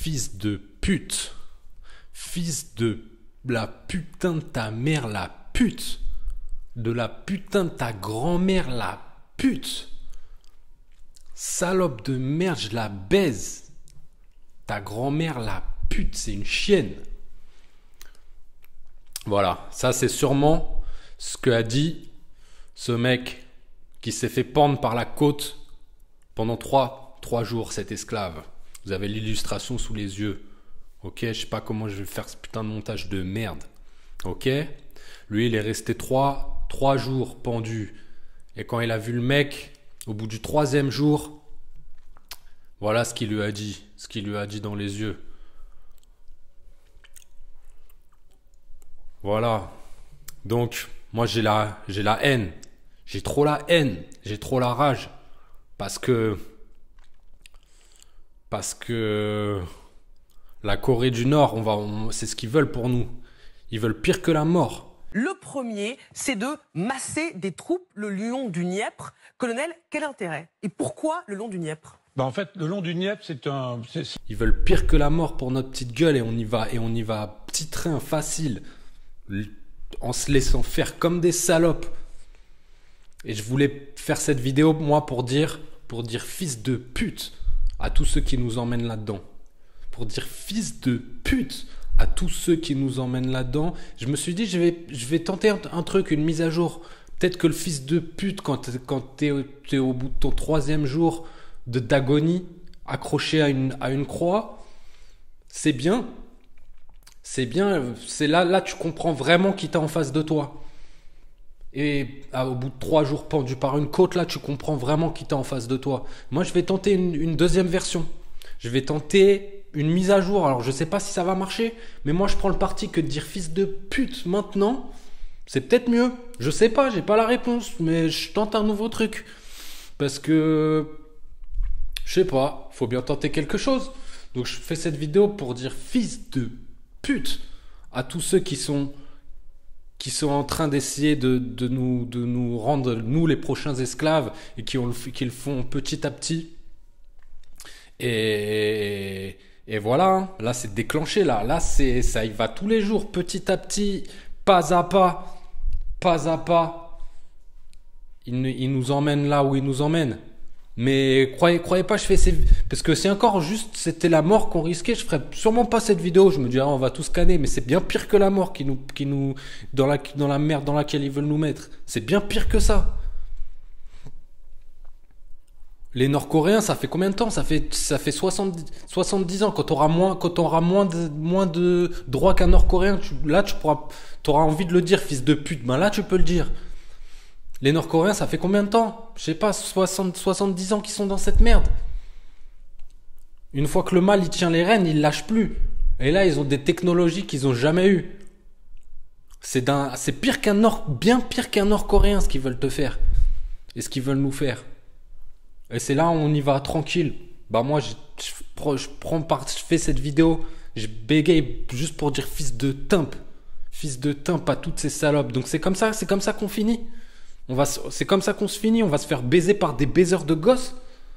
Fils de pute. Fils de la putain de ta mère, la pute. De la putain de ta grand-mère, la pute. Salope de merde, je la baise. Ta grand-mère, la pute, c'est une chienne. Voilà, ça c'est sûrement ce que a dit ce mec qui s'est fait pendre par la côte pendant trois jours, cet esclave. Vous avez l'illustration sous les yeux. Ok, je sais pas comment je vais faire ce putain de montage de merde. Ok, lui il est resté trois jours pendu. Et quand il a vu le mec, au bout du 3e jour, voilà ce qu'il lui a dit. Ce qu'il lui a dit dans les yeux. Voilà. Donc, moi j'ai la haine. J'ai trop la haine. J'ai trop la rage. Parce que la Corée du Nord, c'est ce qu'ils veulent pour nous. Ils veulent pire que la mort. Le premier, c'est de masser des troupes le long du Dniepr. Colonel, quel intérêt? Et pourquoi le long du Dniepr? En fait, le long du Dniepr, Ils veulent pire que la mort pour notre petite gueule et on y va à petit train facile, en se laissant faire comme des salopes. Et je voulais faire cette vidéo, moi, pour dire fils de pute à tous ceux qui nous emmènent là-dedans. Pour dire fils de pute à tous ceux qui nous emmènent là-dedans. Je me suis dit, je vais tenter un truc, une mise à jour. Peut-être que le fils de pute, quand t'es au bout de ton 3e jour d'agonie, accroché à une croix, c'est bien. C'est bien. C'est là, tu comprends vraiment qui t'as en face de toi. Et au bout de 3 jours pendu par une côte, là, tu comprends vraiment qui t'as en face de toi. Moi, je vais tenter une deuxième version. Je vais tenter une mise à jour. Alors, je sais pas si ça va marcher, mais moi, je prends le parti que de dire fils de pute maintenant, c'est peut-être mieux. Je sais pas, j'ai pas la réponse, mais je tente un nouveau truc. Parce que, je sais pas, faut bien tenter quelque chose. Donc, je fais cette vidéo pour dire fils de pute à tous ceux qui sont en train d'essayer de nous rendre, nous, les prochains esclaves, et qui le font petit à petit. Et voilà, là, c'est déclenché, là. Là, ça y va tous les jours, petit à petit, pas à pas. Il nous emmène là où il nous emmène. Mais croyez pas, parce que c'est encore juste, c'était la mort qu'on risquait. Je ferais sûrement pas cette vidéo. Je me dirais, on va tous scanner, mais c'est bien pire que la mort qui nous dans la merde dans laquelle ils veulent nous mettre. C'est bien pire que ça. Les Nord-Coréens, ça fait combien de temps? Ça fait 70 ans. Quand t'auras moins de droits qu'un Nord-Coréen, t'auras envie de le dire, fils de pute. Ben là, tu peux le dire. Les Nord-Coréens, ça fait combien de temps? Je sais pas, 70 ans qu'ils sont dans cette merde. Une fois que le mal, il tient les rênes, il lâche plus. Et là, ils ont des technologies qu'ils ont jamais eues. C'est pire bien pire qu'un Nord-Coréen, ce qu'ils veulent te faire. Et ce qu'ils veulent nous faire. Et c'est là où on y va tranquille. Bah moi, je fais cette vidéo, je bégaye juste pour dire fils de timp. Fils de timp à toutes ces salopes. Donc c'est comme ça qu'on finit. C'est comme ça qu'on se finit. On va se faire baiser par des baiseurs de gosses.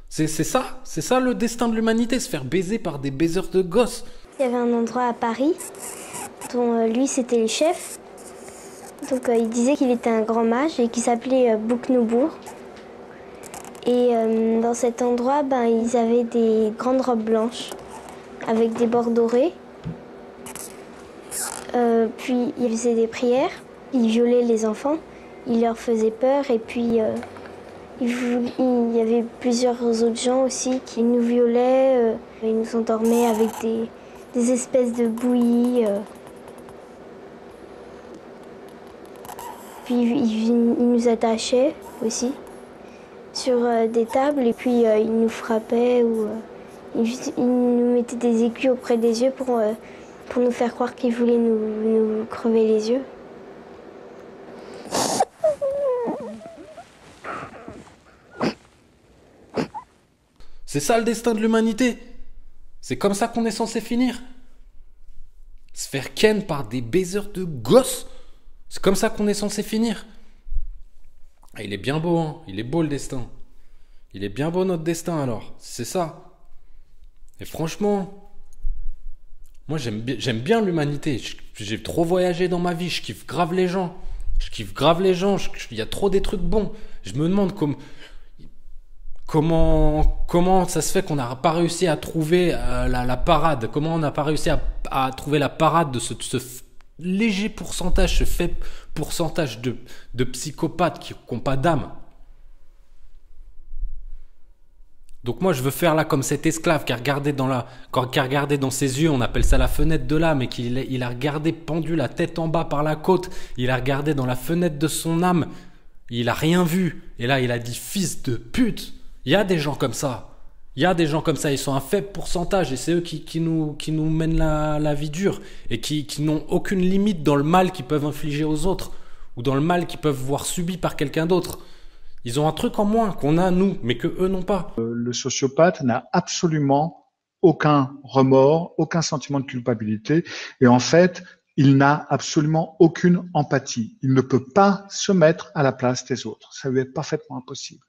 C'est ça le destin de l'humanité, se faire baiser par des baiseurs de gosses. Il y avait un endroit à Paris dont lui c'était le chef. Donc il disait qu'il était un grand mage et qu'il s'appelait Bouknobour. Et dans cet endroit, ils avaient des grandes robes blanches avec des bords dorés. Puis ils faisaient des prières, ils violaient les enfants, ils leur faisaient peur et puis il y avait plusieurs autres gens aussi qui nous violaient, ils nous endormaient avec des espèces de bouillies. Puis ils nous attachaient aussi sur des tables et puis ils nous frappaient ou ils nous mettaient des aiguilles auprès des yeux pour nous faire croire qu'ils voulaient nous crever les yeux. C'est ça le destin de l'humanité. C'est comme ça qu'on est censé finir. Se faire ken par des baiseurs de gosses. C'est comme ça qu'on est censé finir. Ah, il est bien beau, hein. Il est beau le destin. Il est bien beau notre destin alors. C'est ça. Et franchement, Moi, j'aime bien l'humanité. J'ai trop voyagé dans ma vie. Je kiffe grave les gens. Je kiffe grave les gens. Il y a trop des trucs bons. Je me demande comment ça se fait qu'on n'a pas réussi à trouver la parade. Comment on n'a pas réussi à trouver la parade de ce léger pourcentage, ce faible pourcentage de psychopathes qui n'ont pas d'âme. Donc moi je veux faire là comme cet esclave qui a regardé qui a regardé dans ses yeux, on appelle ça la fenêtre de l'âme, et il a regardé pendu la tête en bas par la côte, il a regardé dans la fenêtre de son âme, il a rien vu, et là il a dit fils de pute. Il y a des gens comme ça, ils sont un faible pourcentage, et c'est eux qui nous mènent la vie dure, et qui n'ont aucune limite dans le mal qu'ils peuvent infliger aux autres, ou dans le mal qu'ils peuvent voir subi par quelqu'un d'autre. Ils ont un truc en moins qu'on a nous, mais que eux n'ont pas. Le sociopathe n'a absolument aucun remords, aucun sentiment de culpabilité, et en fait, il n'a absolument aucune empathie. Il ne peut pas se mettre à la place des autres. Ça lui est parfaitement impossible.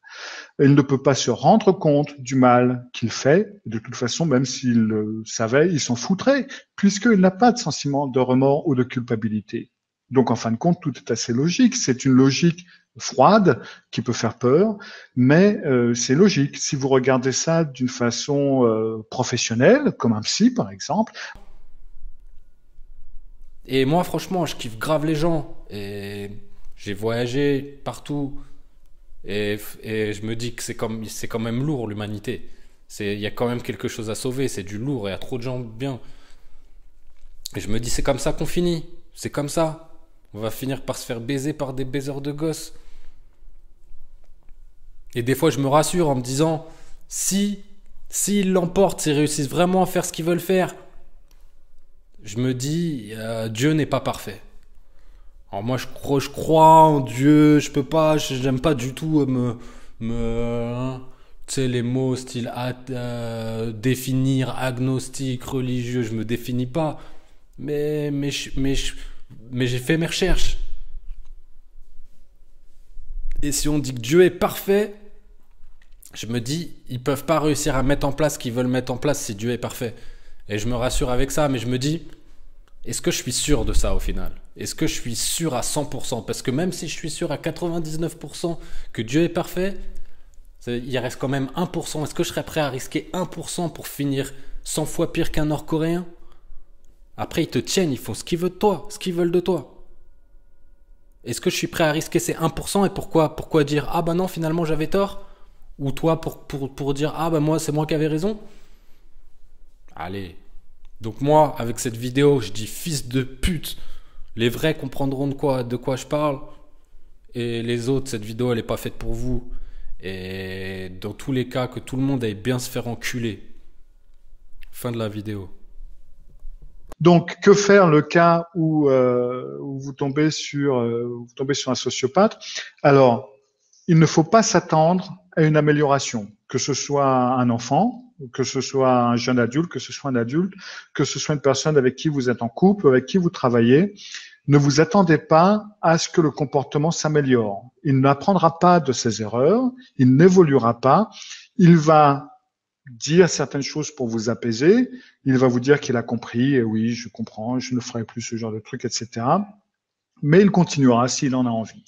Il ne peut pas se rendre compte du mal qu'il fait. De toute façon, même s'il le savait, il s'en foutrait, puisqu'il n'a pas de sentiment de remords ou de culpabilité. Donc, en fin de compte, tout est assez logique. C'est une logique froide qui peut faire peur, mais c'est logique. Si vous regardez ça d'une façon professionnelle, comme un psy par exemple. Et moi, franchement, je kiffe grave les gens. Et j'ai voyagé partout. Et je me dis que c'est quand même lourd, l'humanité. Il y a quand même quelque chose à sauver. C'est du lourd et il y a trop de gens bien. Et je me dis, c'est comme ça qu'on finit. C'est comme ça. On va finir par se faire baiser par des baiseurs de gosses. Et des fois, je me rassure en me disant, s'ils l'emportent, s'ils réussissent vraiment à faire ce qu'ils veulent faire, je me dis, Dieu n'est pas parfait. Alors moi, je crois en Dieu, j'aime pas du tout tu sais, les mots style définir, agnostique, religieux, je me définis pas. Mais j'ai fait mes recherches. Et si on dit que Dieu est parfait, je me dis, ils peuvent pas réussir à mettre en place ce qu'ils veulent mettre en place si Dieu est parfait. Et je me rassure avec ça, mais je me dis, est-ce que je suis sûr de ça au final? Est-ce que je suis sûr à 100%? Parce que même si je suis sûr à 99% que Dieu est parfait, il reste quand même 1%. Est-ce que je serais prêt à risquer 1% pour finir 100 fois pire qu'un Nord-Coréen? Après, ils te tiennent, ils font ce qu'ils veulent de toi. Est-ce que je suis prêt à risquer ces 1%? Et pourquoi dire, ah bah non, finalement j'avais tort? Ou toi pour dire, ah bah moi, c'est moi qui avais raison? Allez. Donc moi, avec cette vidéo, je dis fils de pute. Les vrais comprendront de quoi je parle. Et les autres, cette vidéo, elle n'est pas faite pour vous. Et dans tous les cas, que tout le monde aille bien se faire enculer. Fin de la vidéo. Donc, que faire le cas où vous tombez sur un sociopathe? Alors, il ne faut pas s'attendre à une amélioration, que ce soit un enfant, que ce soit un jeune adulte, que ce soit un adulte, que ce soit une personne avec qui vous êtes en couple, avec qui vous travaillez. Ne vous attendez pas à ce que le comportement s'améliore. Il n'apprendra pas de ses erreurs, il n'évoluera pas, il va dire certaines choses pour vous apaiser, il va vous dire qu'il a compris, et oui, je comprends, je ne ferai plus ce genre de truc, etc. Mais il continuera s'il en a envie.